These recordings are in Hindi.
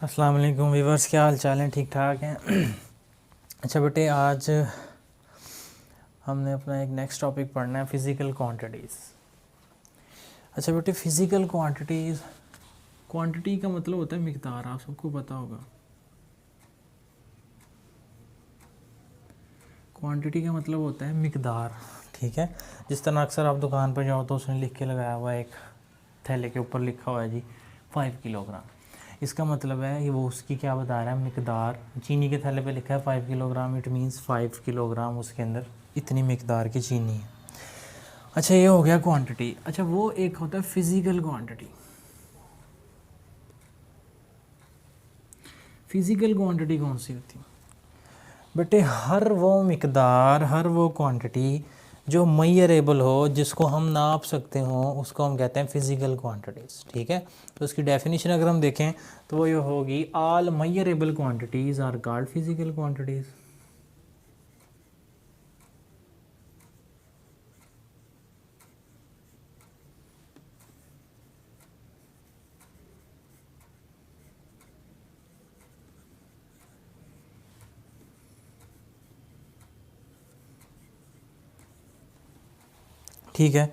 अस्सलाम वालेकुम व्यूवर्स, क्या हाल चाल हैं? ठीक ठाक हैं? अच्छा बेटे, आज हमने अपना एक नेक्स्ट टॉपिक पढ़ना है, फ़िज़िकल क्वांटिटीज़। अच्छा बेटे, फ़िज़िकल क्वांटिटीज़, क्वांटिटी का मतलब होता है मिकदार, आप सबको पता होगा। क्वांटिटी का मतलब होता है मिकदार, ठीक है। जिस तरह अक्सर आप दुकान पर जाओ तो उसने लिख के लगाया हुआ है, एक थैले के ऊपर लिखा हुआ है जी 5 किलोग्राम। इसका मतलब है ये वो उसकी क्या बता रहा है, मिकदार। चीनी के थैले पे लिखा है 5 किलोग्राम, इट मींस 5 किलोग्राम उसके अंदर इतनी मिकदार की चीनी है। अच्छा, ये हो गया क्वांटिटी। अच्छा, वो एक होता है फिज़िकल क्वांटिटी। फिज़िकल क्वांटिटी कौन सी होती है बेटे? हर वो मिकदार, हर वो क्वांटिटी जो मेजरेबल हो, जिसको हम नाप सकते हो, उसको हम कहते हैं फिज़िकल क्वांटिटीज़, ठीक है। तो उसकी डेफिनेशन अगर हम देखें तो वो ये होगी, all measurable quantities are called physical quantities. ठीक है।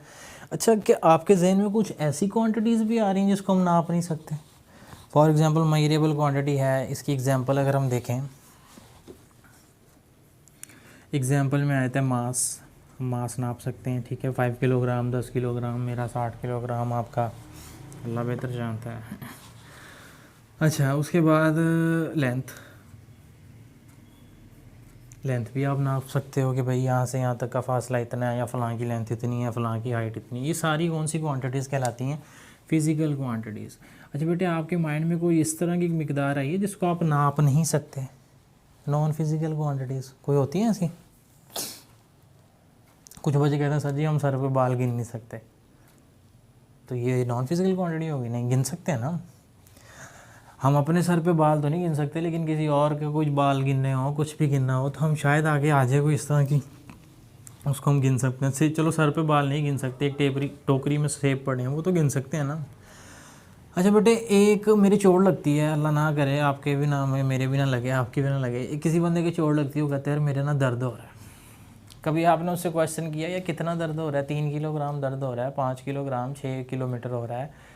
अच्छा, क्या आपके जहन में कुछ ऐसी क्वांटिटीज़ भी आ रही हैं जिसको हम नाप नहीं सकते? फॉर एग्जांपल मेजरेबल क्वांटिटी है, इसकी एग्जांपल अगर हम देखें, एग्जांपल में आया था मास। मास नाप सकते हैं, ठीक है। 5 किलोग्राम, 10 किलोग्राम, मेरा 60 किलोग्राम, आपका अल्लाह बेहतर जानता है। अच्छा, उसके बाद लेंथ। लेंथ भी आप नाप सकते हो कि भाई यहाँ से यहाँ तक का फासला इतना है, या फ़लाँ की लेंथ इतनी है, फ़लाँ की हाइट इतनी। ये सारी कौन सी क्वांटिटीज़ कहलाती हैं? Physical quantities. अच्छा बेटे, आपके माइंड में कोई इस तरह की मिकदार आई है जिसको आप नाप नहीं सकते? नॉन फिज़िकल क्वांटिटीज़ कोई होती हैं ऐसी? कुछ बच्चे कहते हैं सर जी हम सर पे बाल गिन नहीं सकते, तो ये नॉन फिज़िकल क्वांटिटी होगी? नहीं, गिन सकते हैं ना हम अपने सर पे बाल तो नहीं गिन सकते, लेकिन किसी और के कुछ बाल गिनने हो, कुछ भी गिनना हो, तो हम शायद आगे आ जाए कोई इस तरह की, उसको हम गिन सकते हैं। से चलो सर पे बाल नहीं गिन सकते, एक टोकरी में सेब पड़े हैं वो तो गिन सकते हैं ना। अच्छा बेटे, एक मेरी चोट लगती है, अल्लाह ना करे आपके भी ना, मेरे भी ना लगे, आपके भी ना लगे, किसी बंदे की चोट लगती है, वो कहते हैं यार मेरे ना दर्द हो रहा है। कभी आपने उससे क्वेश्चन किया या कितना दर्द हो रहा है? 3 किलोग्राम दर्द हो रहा है, 5 किलोग्राम, 6 किलोमीटर हो रहा है,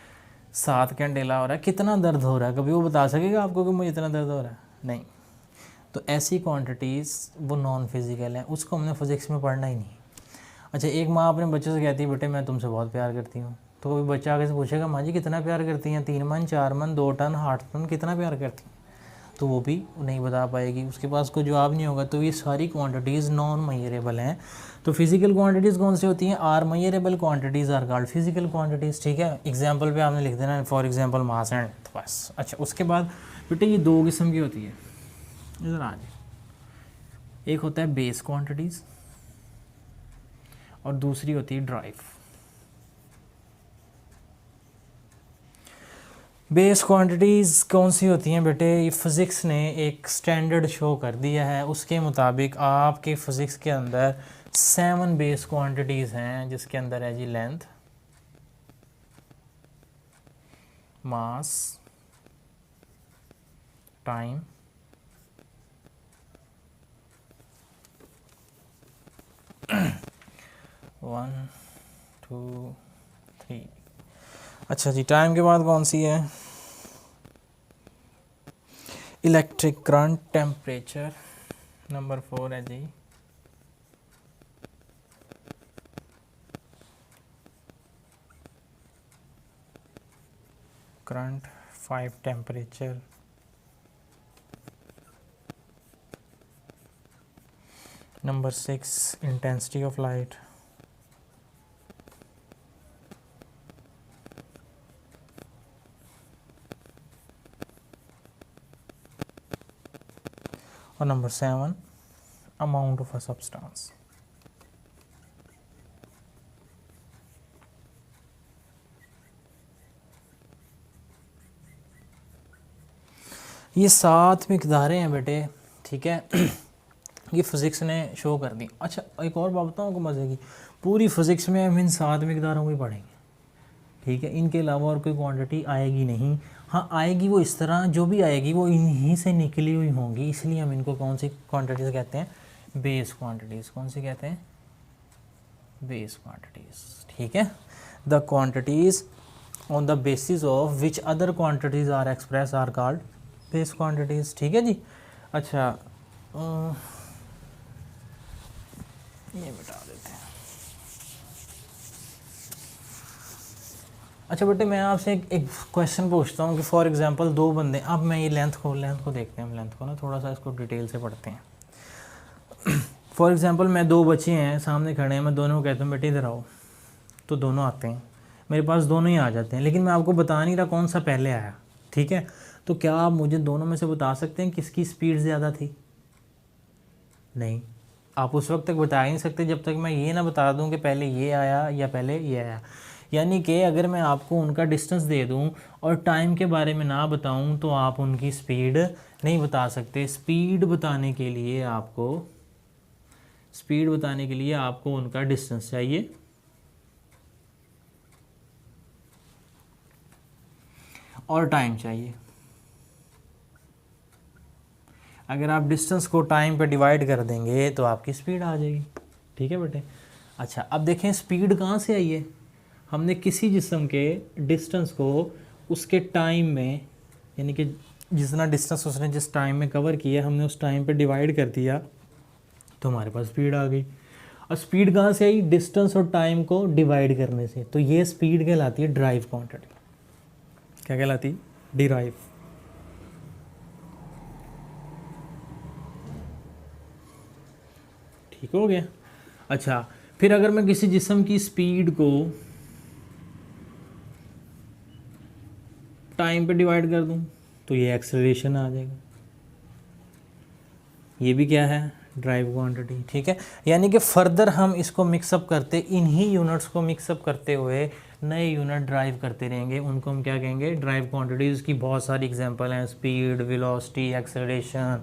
7 कैंडेला हो रहा है, कितना दर्द हो रहा है? कभी वो बता सकेगा आपको कि मुझे इतना दर्द हो रहा है? नहीं। तो ऐसी क्वांटिटीज़ वो नॉन फिज़िकल हैं, उसको हमने फिज़िक्स में पढ़ना ही नहीं। अच्छा, एक माँ अपने बच्चे से कहती है बेटे मैं तुमसे बहुत प्यार करती हूँ, तो कोई बच्चा आगे से पूछेगा माँ जी कितना प्यार करती हैं? 3 मन, 4 मन, 2 टन, 8 टन, कितना प्यार करती हैं? तो वो भी नहीं बता पाएगी, उसके पास कोई जवाब नहीं होगा। तो ये सारी क्वांटिटीज़ नॉन मेजरेबल हैं। तो फिज़िकल क्वांटिटीज़ कौन सी होती हैं? Are measurable quantities are called physical quantities, ठीक है। एग्जांपल पे आपने लिख देना, फॉर एग्जांपल मास एंड, बस। अच्छा, उसके बाद बेटे ये दो किस्म की होती है, इधर आ जाए। एक होता है बेस क्वांटिटीज़ और दूसरी होती है ड्राइव। बेस क्वांटिटीज़ कौन सी होती हैं बेटे? ये फ़िज़िक्स ने एक स्टैंडर्ड शो कर दिया है, उसके मुताबिक आपके फ़िज़िक्स के अंदर 7 बेस क्वांटिटीज़ हैं, जिसके अंदर है जी length, mass, time, one, two, three. अच्छा जी, टाइम के बाद कौन सी है? इलेक्ट्रिक करंट, टेम्परेचर, नंबर 4 है जी current, 5 temperature, number 6 intensity of light, और number 7 amount of a substance. ये 7 मिकदारें हैं बेटे, ठीक है। ये फ़िज़िक्स ने शो कर दी। अच्छा, एक और बात बताऊँ आपको मज़े की, पूरी फ़िज़िक्स में हम इन 7 मिकदारों को ही पढ़ेंगे, ठीक है। इनके अलावा और कोई क्वांटिटी आएगी नहीं। हाँ आएगी वो इस तरह, जो भी आएगी वो इन्हीं से निकली हुई होंगी, इसलिए हम इनको कौन सी क्वांटिटीज़ कहते हैं, बेस क्वांटिटीज़। कौन सी कहते हैं, बेस क्वांटिटीज़, ठीक है। The quantities on the basis of which other quantities are express are called base quantities, ठीक है जी। अच्छा ये मिटा देते हैं। अच्छा बेटे मैं आपसे एक क्वेश्चन पूछता हूँ कि फॉर एग्जांपल दो बंदे, अब मैं ये लेंथ को देखते हैं, हम लेंथ को ना थोड़ा सा इसको डिटेल से पढ़ते हैं। फॉर एग्जांपल मैं दो बच्चे हैं सामने खड़े हैं, मैं दोनों को कहता हूँ बेटे इधर आओ, तो दोनों आते हैं, मेरे पास दोनों ही आ जाते हैं, लेकिन मैं आपको बता नहीं रहा कौन सा पहले आया, ठीक है। तो क्या आप मुझे दोनों में से बता सकते हैं किसकी स्पीड ज़्यादा थी? नहीं, आप उस वक्त तक बता ही नहीं सकते जब तक मैं ये ना बता दूं कि पहले ये आया या पहले ये आया। यानी कि अगर मैं आपको उनका डिस्टेंस दे दूं और टाइम के बारे में ना बताऊं तो आप उनकी स्पीड नहीं बता सकते। स्पीड बताने के लिए आपको उनका डिस्टेंस चाहिए और टाइम चाहिए। अगर आप डिस्टेंस को टाइम पे डिवाइड कर देंगे तो आपकी स्पीड आ जाएगी, ठीक है बेटे। अच्छा अब देखें स्पीड कहाँ से आई है, हमने किसी जिस्म के डिस्टेंस को उसके टाइम में, यानी कि जितना डिस्टेंस उसने जिस टाइम में कवर किया हमने उस टाइम पे डिवाइड कर दिया तो हमारे पास स्पीड आ गई। और स्पीड कहाँ से आई, डिस्टेंस और टाइम को डिवाइड करने से। तो ये स्पीड कहलाती है ड्राइव क्वांटिटी। क्या कहलाती, डिराइव। ठीक हो गया। अच्छा फिर अगर मैं किसी जिस्म की स्पीड को टाइम पे डिवाइड कर दूं तो ये एक्सेलरेशन आ जाएगा। ये भी क्या है, ड्राइव क्वांटिटी, ठीक है। यानी कि फर्दर हम इसको मिक्सअप करते, इन्हीं यूनिट्स को मिक्सअप करते हुए नए यूनिट ड्राइव करते रहेंगे, उनको हम क्या कहेंगे, ड्राइव क्वांटिटीज़ की बहुत सारी एग्जांपल हैं, speed, velocity, acceleration,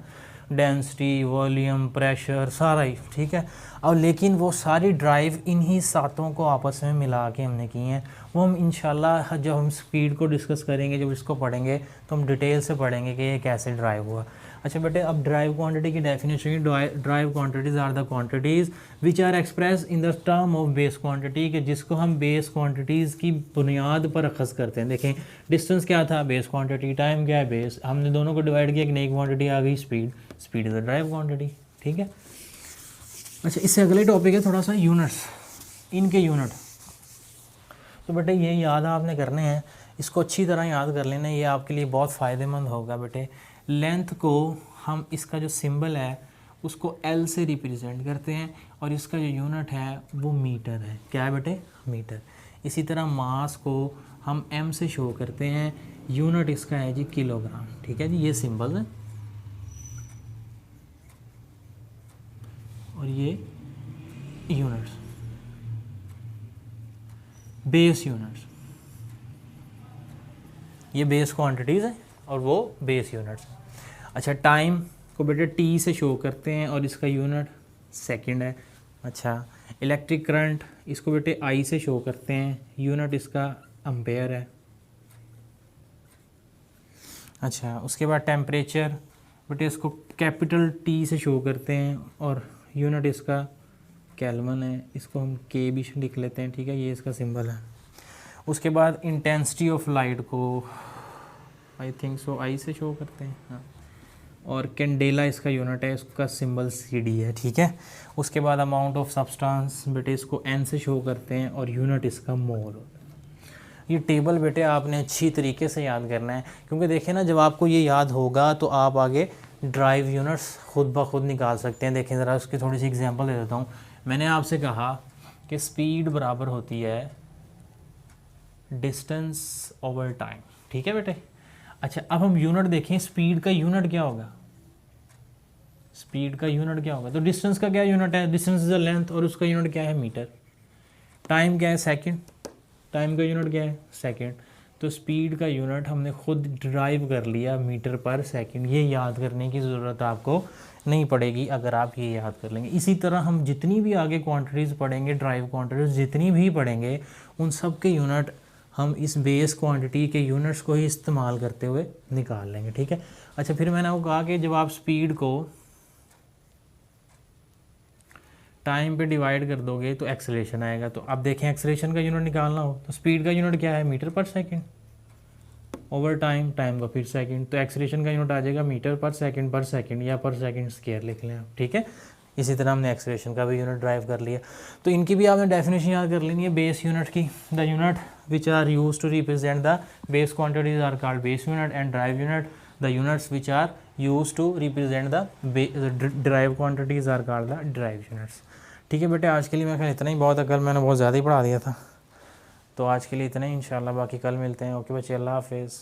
density, volume, pressure, सारा ही, ठीक है। और लेकिन वो सारी ड्राइव इन्हीं सातों को आपस में मिला के हमने की हैं। वो हम इंशाल्लाह जब हम स्पीड को डिस्कस करेंगे, जब इसको पढ़ेंगे तो हम डिटेल से पढ़ेंगे कि ये कैसे ड्राइव हुआ। अच्छा बेटे अब ड्राइव क्वांटिटी की definition, derived quantities are the quantities which are express in the term of base quantity, कि जिसको हम बेस क्वांटिटीज़ की बुनियाद पर अखज़ करते हैं। देखें डिस्टेंस क्या था, बेस क्वांटिटी, टाइम क्या है, बेस, हमने दोनों को डिवाइड किया, एक नई क्वांटिटी आ गई speed, speed is the drive quantity, ठीक है। अच्छा इससे अगले टॉपिक है थोड़ा सा यूनिट्स, इनके यूनिट। तो बेटे ये याद आपने करने हैं, इसको अच्छी तरह याद कर लेना, ये आपके लिए बहुत फ़ायदेमंद होगा बेटे। लेंथ को हम, इसका जो सिंबल है उसको L से रिप्रेजेंट करते हैं और इसका जो यूनिट है वो मीटर है। क्या है बेटे, मीटर। इसी तरह मास को हम M से शो करते हैं, यूनिट इसका है जी किलोग्राम, ठीक है जी। ये सिंबल है और ये यूनिट्स, बेस यूनिट्स, ये बेस क्वांटिटीज़ है और वो बेस यूनिट्स हैं। अच्छा टाइम को बेटे T से शो करते हैं और इसका यूनिट सेकंड है। अच्छा इलेक्ट्रिक करंट, इसको बेटे I से शो करते हैं, यूनिट इसका एम्पेयर है। अच्छा उसके बाद टेम्परेचर, बेटे इसको कैपिटल T से शो करते हैं और यूनिट इसका केल्विन है, इसको हम K भी लिख लेते हैं, ठीक है, ये इसका सिंबल है। उसके बाद इंटेंसिटी ऑफ लाइट को आई थिंक सो I से शो करते हैं, हाँ। और कैंडेला इसका यूनिट है, इसका सिंबल CD है, ठीक है। उसके बाद अमाउंट ऑफ सब्सटेंस, बेटे इसको N से शो करते हैं और यूनिट इसका मोल होता है। ये टेबल बेटे आपने अच्छी तरीके से याद करना है, क्योंकि देखें ना जब आपको ये याद होगा तो आप आगे ड्राइव यूनिट्स खुद ब खुद निकाल सकते हैं। देखें ज़रा उसकी थोड़ी सी एग्जांपल दे देता हूँ। मैंने आपसे कहा कि स्पीड बराबर होती है डिस्टेंस ओवर टाइम, ठीक है बेटे। अच्छा अब हम यूनिट देखें, स्पीड का यूनिट क्या होगा, स्पीड का यूनिट क्या होगा, तो डिस्टेंस का क्या यूनिट है, डिस्टेंस इज द लेंथ और उसका यूनिट क्या है, मीटर। टाइम क्या है, सेकंड, टाइम का यूनिट क्या है, सेकंड। तो स्पीड का यूनिट हमने खुद ड्राइव कर लिया, मीटर पर सेकंड। ये याद करने की ज़रूरत आपको नहीं पड़ेगी अगर आप ये याद कर लेंगे। इसी तरह हम जितनी भी आगे क्वांटिटीज़ पढ़ेंगे, ड्राइव क्वांटिटीज़ जितनी भी पढ़ेंगे, उन सब के यूनिट हम इस बेस क्वांटिटी के यूनिट्स को ही इस्तेमाल करते हुए निकाल लेंगे, ठीक है। अच्छा, फिर मैंने आपको कहा कि जब आप स्पीड को टाइम पे डिवाइड कर दोगे तो एक्सेलरेशन आएगा। तो अब देखें, एक्सेलरेशन का यूनिट निकालना हो तो स्पीड का यूनिट क्या है, मीटर पर सेकंड, ओवर टाइम, टाइम का फिर सेकंड, तो एक्सेलरेशन का यूनिट आ जाएगा मीटर पर सेकंड या पर सेकंड स्क्वायर लिख लें आप, ठीक है। इसी तरह हमने एक्सेलरेशन का भी यूनिट ड्राइव कर लिया। तो इनकी भी आपने डेफिनेशन याद कर लेनी है बेस यूनिट की। The unit which are use to represent the base quantities are called base unit and derived unit. The units which are use to represent the derived quantities are called the derived units. ठीक है बेटे, आज के लिए मैं ख्याल इतना ही बहुत है, कल मैंने बहुत ज़्यादा ही पढ़ा दिया था। तो आज के लिए इतना ही, इंशाल्लाह बाकी कल मिलते हैं। ओके बच्चे, अल्लाह हाफिज़।